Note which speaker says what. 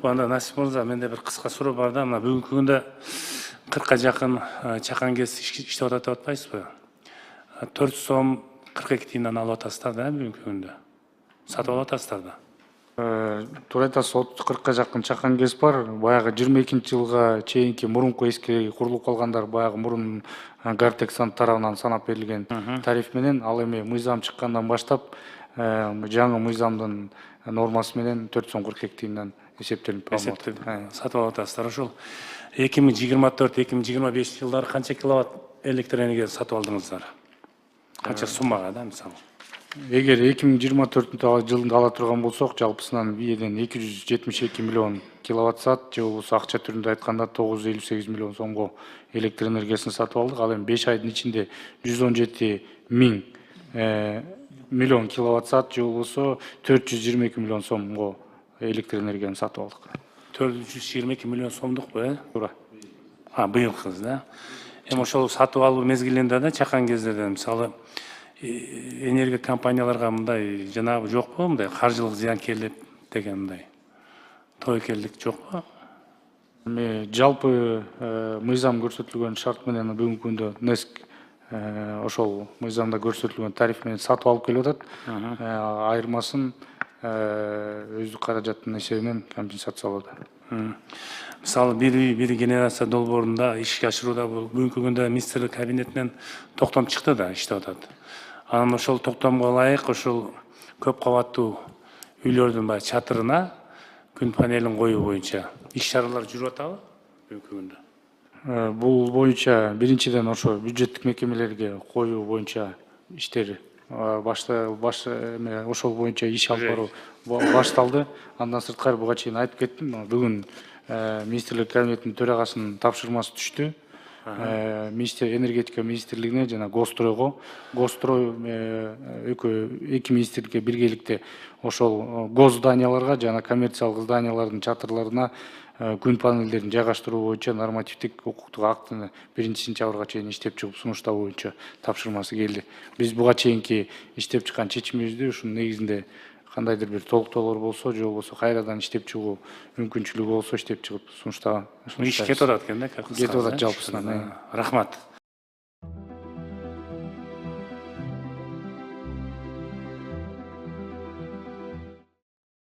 Speaker 1: Анда Насип мырза, менде бир кыска суроо бар да, мына бүгүнкү күндө 40ка жакын чакан кез иштеп атат деп атпайсызбы? 4 сом 42 тиындан алып атасыздар да бүгүнкү күндө. Сатып алып атасыздар да.
Speaker 2: Туура айтасыз, 30-40ка жакын чакан кез бар. Баягы 22 жылга чейинки мурунку эски курулуп калгандар баягы мурун Гартексан тарабынан санап берилген тариф менен, ал эми мыйзам чыккандан баштап жаңы мыйзамдын нормасы менен 4 сом 42 тиындан эсептелип
Speaker 1: сатып алып атасыздар. Ошол 2024-2025 жылдары канча киловатт электр энергия сатып алдыңыздар? Канча суммага да мисалы?
Speaker 2: Эгер 2024 жылында ала турган болсок, жалпысынан биеден 272 миллион киловатт саат, же болбосо акча түрүндө айтканда 958 миллион сомго электр энергиясын сатып алдык. Ал эми 5 айдын ичинде 117 миллион киловатт саат, же болбосо 422 миллион сомго электр энергияны сатып алдык.
Speaker 1: 422 миллион сомдукпу,
Speaker 2: Туура.
Speaker 1: Быйылкыз да. Эми ошол сатып алуу мезгилинде да чакан кездерде мисалы энергия компанияларга мындай жанагы жокпу, мындай каржылык зыянкерлик деген мындай тобокелдик жокпу?
Speaker 2: Эми жалпы мыйзам көрсөтүлгөн шарт менен бүгүнкү күндө НЭСК ошол мыйзамда көрсөтүлгөн тариф менен сатып алып келип атат. Айырмасын өздүк каражаттын эсебинен компенсациялоодо.
Speaker 1: Мисалы бир генерация долбоорунда ишке ашырууда бүгүнкү күндө министрлик кабинетинен токтом чыкты да, иштеп атат. Анан ошол токтомго ылайык ошол көп кабаттуу үйлөрдүн баягы чатырына күн панелин коюу боюнча иш чаралар жүрүп атабы бүгүнкү күндө?
Speaker 2: Бул боюнча биринчиден ошо бюджеттик мекемелерге коюу боюнча иштер ошол боюнча иш алып баруу башталды. Андан сырткары буга чейин айтып кеттим, бүгүн министрлик кабинетинин төрагасынын тапшырмасы түштү. Энергетика министрлигине жана Гостройго, Гострой эки министрликке биргеликте ошол гос зданияларга жана коммерциялык зданиялардын чатырларына күн панелдерин жайгаштыруу боюнча нормативдик укуктук актыны 1-сентябрга чейин иштеп чыгып сунуштоо боюнча тапшырмасы келди. Биз буга чейинки иштеп чыккан чечимибизди ушунун негизинде кандайдыр бир толуктоолор болсо, же болбосо кайрадан иштеп чыгуу мүмкүнчүлүгү болсо иштеп чыгып сунуштаган.
Speaker 1: Иш кетип атат экен да?
Speaker 2: Кетип атат жалпысынан.
Speaker 1: Рахмат.